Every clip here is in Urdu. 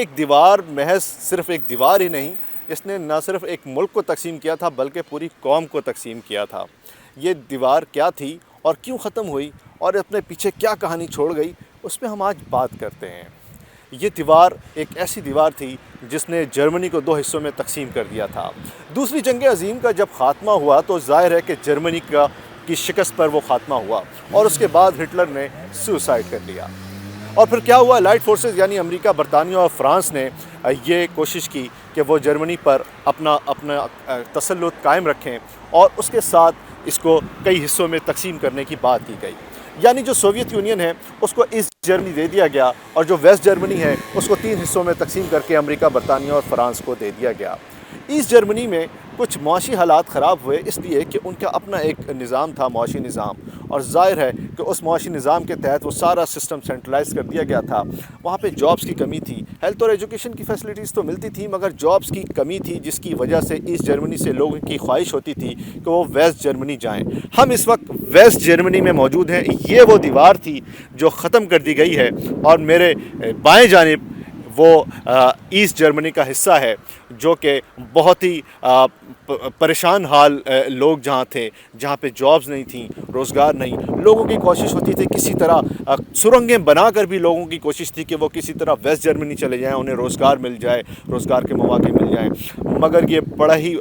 ایک دیوار محض صرف ایک دیوار ہی نہیں، اس نے نہ صرف ایک ملک کو تقسیم کیا تھا بلکہ پوری قوم کو تقسیم کیا تھا۔ یہ دیوار کیا تھی اور کیوں ختم ہوئی اور اپنے پیچھے کیا کہانی چھوڑ گئی، اس پہ ہم آج بات کرتے ہیں۔ یہ دیوار ایک ایسی دیوار تھی جس نے جرمنی کو دو حصوں میں تقسیم کر دیا تھا۔ دوسری جنگ عظیم کا جب خاتمہ ہوا تو ظاہر ہے کہ جرمنی کی شکست پر وہ خاتمہ ہوا، اور اس کے بعد ہٹلر نے سوسائڈ کر لیا۔ اور پھر کیا ہوا، لائٹ فورسز یعنی امریکہ، برطانیہ اور فرانس نے یہ کوشش کی کہ وہ جرمنی پر اپنا تسلط قائم رکھیں، اور اس کے ساتھ اس کو کئی حصوں میں تقسیم کرنے کی بات کی گئی۔ یعنی جو سوویت یونین ہے اس کو ایسٹ جرمنی دے دیا گیا، اور جو ویسٹ جرمنی ہے اس کو 3 حصوں میں تقسیم کر کے امریکہ، برطانیہ اور فرانس کو دے دیا گیا۔ ایسٹ جرمنی میں کچھ معاشی حالات خراب ہوئے اس لیے کہ ان کا اپنا ایک نظام تھا، معاشی نظام، اور ظاہر ہے کہ اس معاشی نظام کے تحت وہ سارا سسٹم سینٹرلائز کر دیا گیا تھا۔ وہاں پہ جابس کی کمی تھی، ہیلتھ اور ایجوکیشن کی فیسلٹیز تو ملتی تھی مگر جابس کی کمی تھی، جس کی وجہ سے ایسٹ جرمنی سے لوگوں کی خواہش ہوتی تھی کہ وہ ویسٹ جرمنی جائیں۔ ہم اس وقت ویسٹ جرمنی میں موجود ہیں۔ یہ وہ دیوار تھی جو ختم کر دی گئی ہے، اور میرے بائیں جانب وہ ایسٹ جرمنی کا حصہ ہے جو کہ بہت ہی پریشان حال لوگ جہاں تھے، جہاں پہ جابز نہیں تھیں، روزگار نہیں۔ لوگوں کی کوشش ہوتی تھی کسی طرح سرنگیں بنا کر بھی لوگوں کی کوشش تھی کہ وہ کسی طرح ویسٹ جرمنی چلے جائیں، انہیں روزگار مل جائے، روزگار کے مواقع مل جائیں، مگر یہ بڑا ہی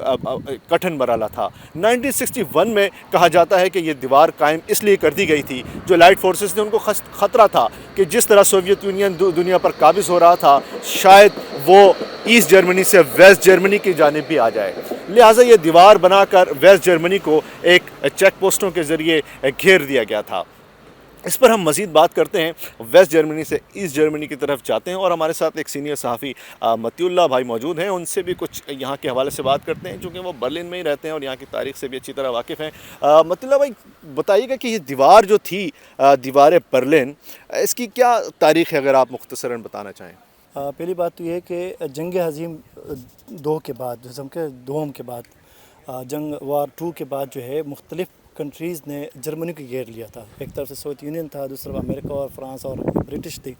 کٹھن مرحلہ تھا۔ 1961 میں کہا جاتا ہے کہ یہ دیوار قائم اس لیے کر دی گئی تھی، جو لائٹ فورسز نے ان کو خطرہ تھا کہ جس طرح سوویت یونین دنیا پر قابض ہو رہا تھا، شاید وہ ایسٹ جرمنی سے ویسٹ جرمنی کی جانب بھی آ جائے، لہٰذا یہ دیوار بنا کر ویسٹ جرمنی کو ایک چیک پوسٹوں کے ذریعے گھیر دیا گیا تھا۔ اس پر ہم مزید بات کرتے ہیں، ویسٹ جرمنی سے ایسٹ جرمنی کی طرف جاتے ہیں، اور ہمارے ساتھ ایک سینئر صحافی مطیع اللہ بھائی موجود ہیں، ان سے بھی کچھ یہاں کے حوالے سے بات کرتے ہیں، چونکہ وہ برلن میں ہی رہتے ہیں اور یہاں کی تاریخ سے بھی اچھی طرح واقف ہیں۔ مطیع اللہ بھائی بتائیے گا کہ یہ دیوار جو تھی، دیوار برلن، اس کی کیا تاریخ ہے اگر آپ مختصراً بتانا چاہیں؟ پہلی بات تو یہ ہے کہ جنگ عظیم 2 کے بعد، جیسے کہ دوم کے بعد، جنگ وار 2 کے بعد جو ہے مختلف کنٹریز نے جرمنی کو گھیر لیا تھا۔ ایک طرف سے سوویت یونین تھا، دوسری طرف امریکہ اور فرانس اور برٹش تھی۔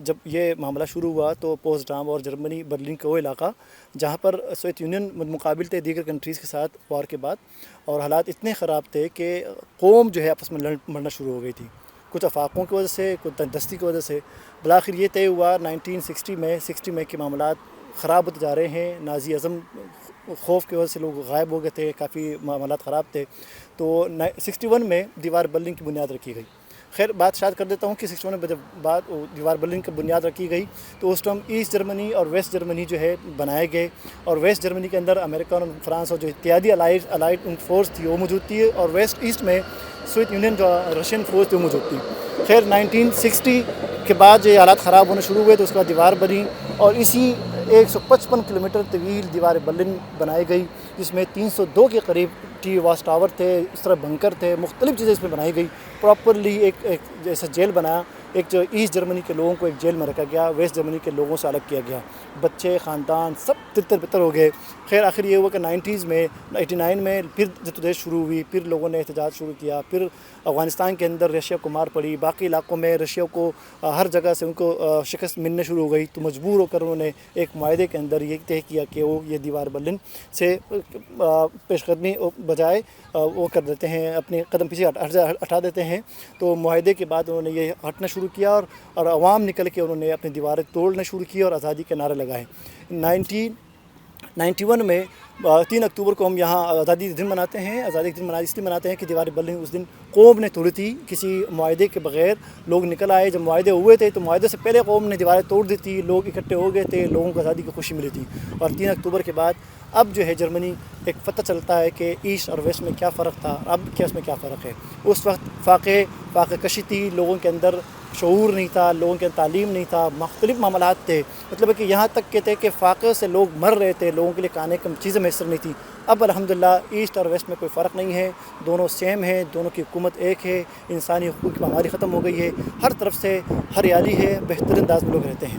جب یہ معاملہ شروع ہوا تو پوسٹڈام اور جرمنی، برلن کا وہ علاقہ جہاں پر سوویت یونین مقابل تھے دیگر کنٹریز کے ساتھ وار کے بعد، اور حالات اتنے خراب تھے کہ قوم جو ہے آپس میں لڑنا شروع ہو گئی تھی، کچھ افاقوں کی وجہ سے، کچھ دستی کی وجہ سے۔ بالآخر یہ طے ہوا 1960 میں کہ معاملات خراب ہوتے جا رہے ہیں، نازی ازم خوف کی وجہ سے لوگ غائب ہو گئے تھے، کافی معاملات خراب تھے، تو 61 میں دیوار برلن کی بنیاد رکھی گئی۔ خیر بات شاید کر دیتا ہوں کہ 61 میں جب دیوار برلن کی بنیاد رکھی گئی تو اس ٹائم ایسٹ جرمنی اور ویسٹ جرمنی جو ہے بنائے گئے، اور ویسٹ جرمنی کے اندر امریکہ اور فرانس اور جو اتحادی الائڈ فورس تھی وہ موجود تھی، اور ویسٹ ایسٹ میں سوویت یونین جو رشین فورس تھی وہ موجود تھی۔ خیر 1960 کے بعد جو حالات خراب ہونے شروع ہوئے تو اس کے بعد دیوار بنی، اور اسی 155 کلومیٹر طویل دیوار برلن بنائی گئی، جس میں 302 کے قریب ٹی واچ ٹاور تھے، اس طرح بنکر تھے، مختلف چیزیں اس میں بنائی گئی۔ پراپرلی ایک جیسا جیل بنایا، ایک جو ایسٹ جرمنی کے لوگوں کو ایک جیل میں رکھا گیا، ویسٹ جرمنی کے لوگوں سے الگ کیا گیا، بچے، خاندان سب تتر بتر ہو گئے۔ خیر آخر یہ ہوا کہ 89 میں پھر جدوجہد شروع ہوئی، پھر لوگوں نے احتجاج شروع کیا، پھر افغانستان کے اندر رشیا کو مار پڑی، باقی علاقوں میں رشیا کو ہر جگہ سے ان کو شکست ملنے شروع ہو گئی، تو مجبور ہو کر انہوں نے ایک معاہدے کے اندر یہ طے کیا کہ وہ یہ دیوار برلن سے پیش قدمی بجائے وہ کر دیتے ہیں، اپنے قدم پیچھے ہٹا دیتے ہیں۔ تو معاہدے کے بعد انہوں نے یہ ہٹنا شروع کیا، اور عوام نکل کے انہوں نے اپنی دیواریں توڑنا شروع کی اور آزادی کے نعرے لگائے۔ 1991 میں 3 اکتوبر کو ہم یہاں آزادی دن مناتے ہیں۔ آزادی کے دن اس لیے مناتے ہیں کہ دیوار برلن اس دن قوم نے توڑی تھی، کسی معاہدے کے بغیر لوگ نکل آئے۔ جب معاہدے ہوئے تھے تو معاہدے سے پہلے قوم نے دیواریں توڑ دی تھی، لوگ اکٹھے ہو گئے تھے، لوگوں کو آزادی کی خوشی ملی تھی۔ اور 3 اکتوبر کے بعد اب جو ہے جرمنی ایک پتہ چلتا ہے کہ ایسٹ اور ویسٹ میں کیا فرق تھا، اب کیا اس میں کیا فرق ہے۔ اس وقت فاقہ کشی تھی، لوگوں کے اندر شعور نہیں تھا، لوگوں کے اندر تعلیم نہیں تھا، مختلف معاملات تھے، مطلب ہے کہ یہاں تک کہ تھے کہ فاقے سے لوگ مر رہے تھے، لوگوں کے لیے کھانے کی چیزیں میسر نہیں تھیں۔ اب الحمدللہ ایسٹ اور ویسٹ میں کوئی فرق نہیں ہے، دونوں سیم ہیں، دونوں کی حکومت ایک ہے، انسانی حقوق کی پامالی ختم ہو گئی ہے، ہر طرف سے ہریالی ہے، بہترین انداز میں لوگ رہتے ہیں۔